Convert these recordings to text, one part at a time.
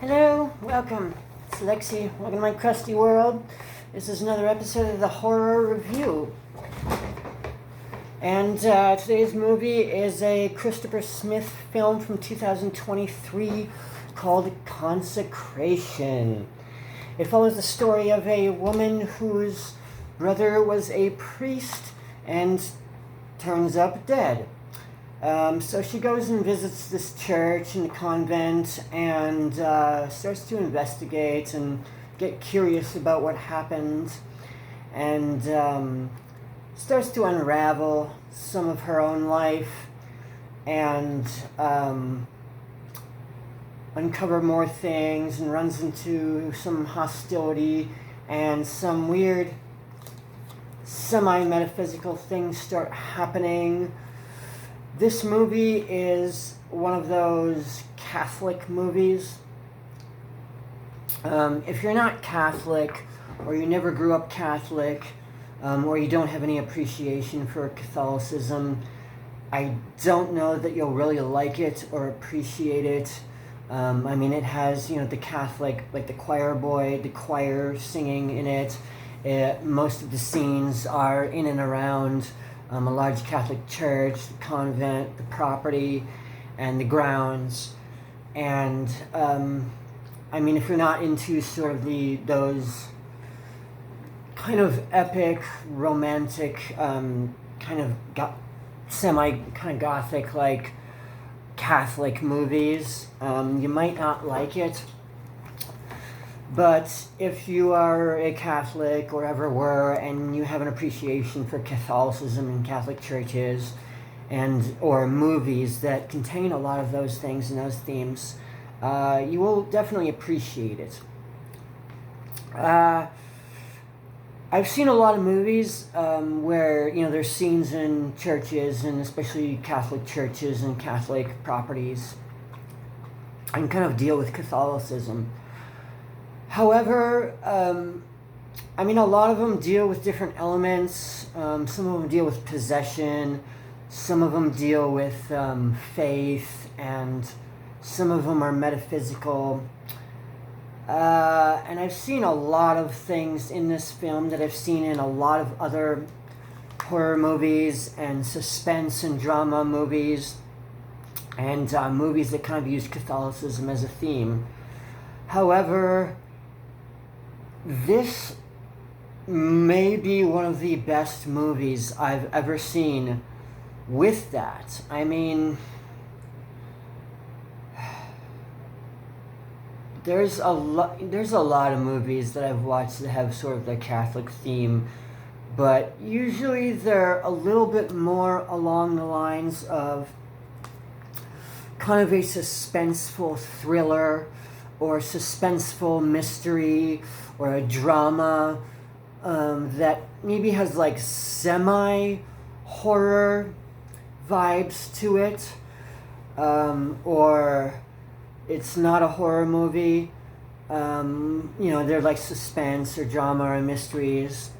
Hello, welcome. It's Lexi. Welcome to my Crusty world. This is another episode of the Horror Review. And today's movie is a Christopher Smith film from 2023 called Consecration. It follows the story of a woman whose brother was a priest and turns up dead. So she goes and visits this church and the convent and starts to investigate and get curious about what happened, and starts to unravel some of her own life and uncover more things, and runs into some hostility and some weird semi-metaphysical things start happening. This movie is one of those Catholic movies. If you're not Catholic, or you never grew up Catholic, or you don't have any appreciation for Catholicism, I don't know that you'll really like it or appreciate it. It has, the Catholic, like the choir boy, the choir singing in it. Most of the scenes are in and around a large Catholic church, the convent, the property, and the grounds. And if you're not into sort of those kind of epic, romantic, semi-gothic, like Catholic movies, you might not like it. But if you are a Catholic or ever were, and you have an appreciation for Catholicism and Catholic churches, or movies that contain a lot of those things and those themes, you will definitely appreciate it. I've seen a lot of movies where there's scenes in churches, and especially Catholic churches and Catholic properties, and kind of deal with Catholicism. However, a lot of them deal with different elements. Some of them deal with possession. Some of them deal with faith, and some of them are metaphysical. And I've seen a lot of things in this film that I've seen in a lot of other horror movies and suspense and drama movies, and movies that kind of use Catholicism as a theme. However, this may be one of the best movies I've ever seen with that. There's a lot of movies that I've watched that have sort of the Catholic theme, but usually they're a little bit more along the lines of kind of a suspenseful thriller, or suspenseful mystery, or a drama that maybe has like semi-horror vibes to it, or it's not a horror movie. They're like suspense or drama or mysteries.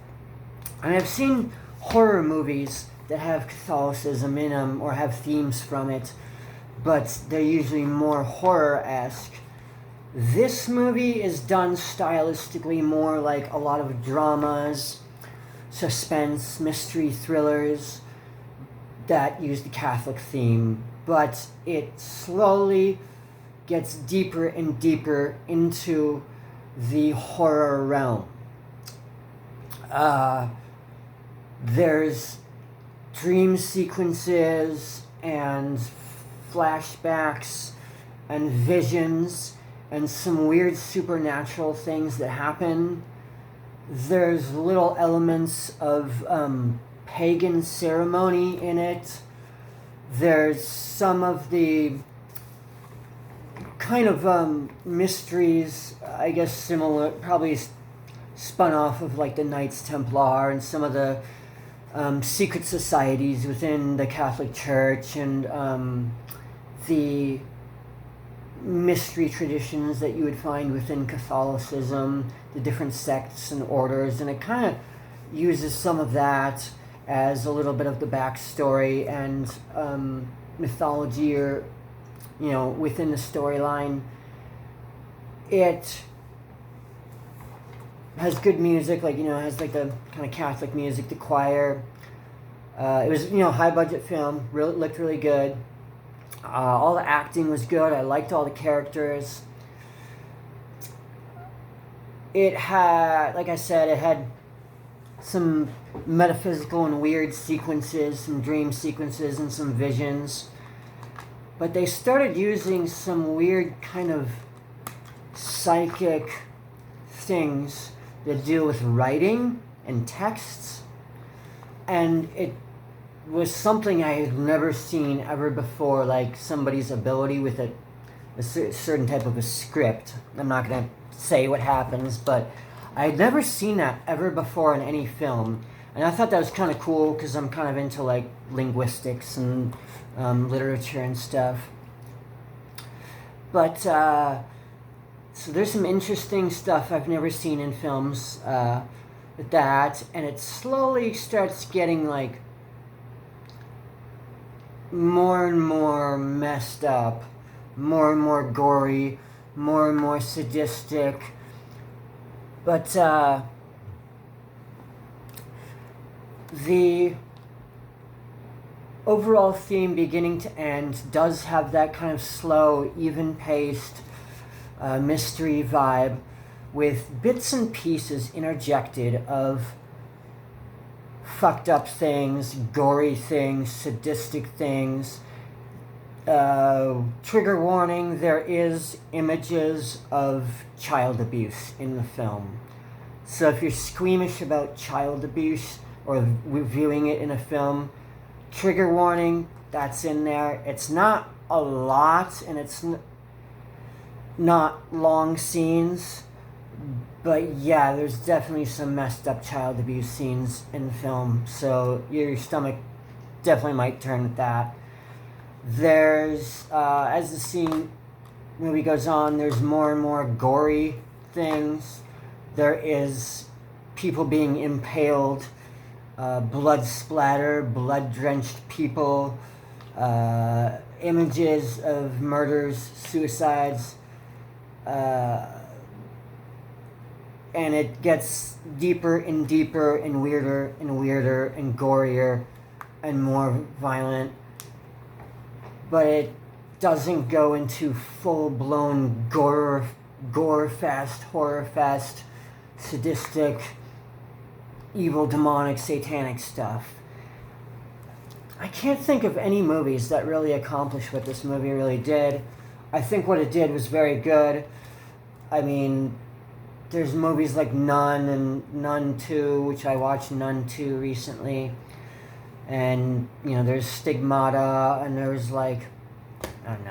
And I've seen horror movies that have Catholicism in them or have themes from it, but they're usually more horror-esque. This movie is done stylistically more like a lot of dramas, suspense, mystery thrillers that use the Catholic theme, but it slowly gets deeper and deeper into the horror realm. There's dream sequences and flashbacks and visions and some weird supernatural things that happen. There's little elements of pagan ceremony in it. There's some of the kind of mysteries, I guess similar, probably spun off of like the Knights Templar and some of the secret societies within the Catholic Church, and the mystery traditions that you would find within Catholicism, the different sects and orders, and it kind of uses some of that as a little bit of the backstory and mythology, or within the storyline. It has good music, like, it has like the kind of Catholic music, the choir. It was, high budget film, looked really good. All the acting was good. I liked all the characters. It had, like I said, it had some metaphysical and weird sequences, some dream sequences and some visions. But they started using some weird kind of psychic things that deal with writing and texts. And it was something I had never seen ever before, like somebody's ability with a certain type of a script. I'm not going to say what happens, but I had never seen that ever before in any film. And I thought that was kind of cool because I'm kind of into like linguistics and literature and stuff. But so there's some interesting stuff I've never seen in films with that, and it slowly starts getting like more and more messed up, more and more gory, more and more sadistic. But the overall theme, beginning to end, does have that kind of slow, even-paced mystery vibe with bits and pieces interjected of fucked up things, gory things, sadistic things. Trigger warning, there is images of child abuse in the film. So if you're squeamish about child abuse or viewing it in a film, trigger warning, that's in there. It's not a lot, and it's not long scenes, but yeah, there's definitely some messed up child abuse scenes in the film, so your stomach definitely might turn with that. There's, as the movie goes on, there's more and more gory things. There is people being impaled, blood splatter, blood-drenched people, images of murders, suicides, and it gets deeper and deeper and weirder and gorier and more violent. But it doesn't go into full-blown gore-fest, horror-fest, sadistic, evil, demonic, satanic stuff. I can't think of any movies that really accomplished what this movie really did. I think what it did was very good. I mean, there's movies like Nun and Nun 2, which I watched Nun 2 recently. And, there's Stigmata, and there's like, I don't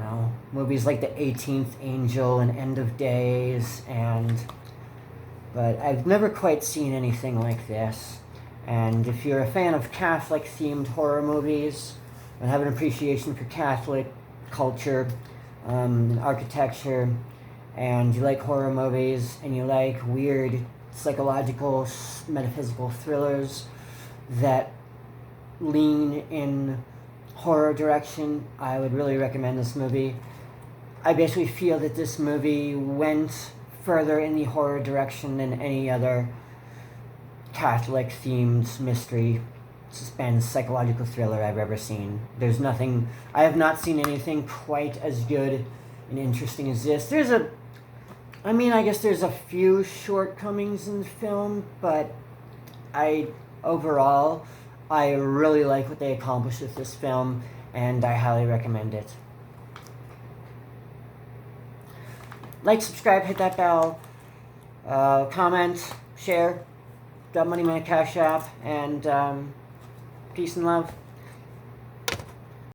know, movies like The 18th Angel and End of Days, but I've never quite seen anything like this. And if you're a fan of Catholic-themed horror movies and have an appreciation for Catholic culture and architecture, and you like horror movies, and you like weird psychological, metaphysical thrillers that lean in horror direction, I would really recommend this movie. I basically feel that this movie went further in the horror direction than any other Catholic-themed mystery, suspense, psychological thriller I've ever seen. I have not seen anything quite as good and interesting as this. I guess there's a few shortcomings in the film, but overall, I really like what they accomplished with this film, and I highly recommend it. Like, subscribe, hit that bell, comment, share, drop money in my Cash App, and peace and love.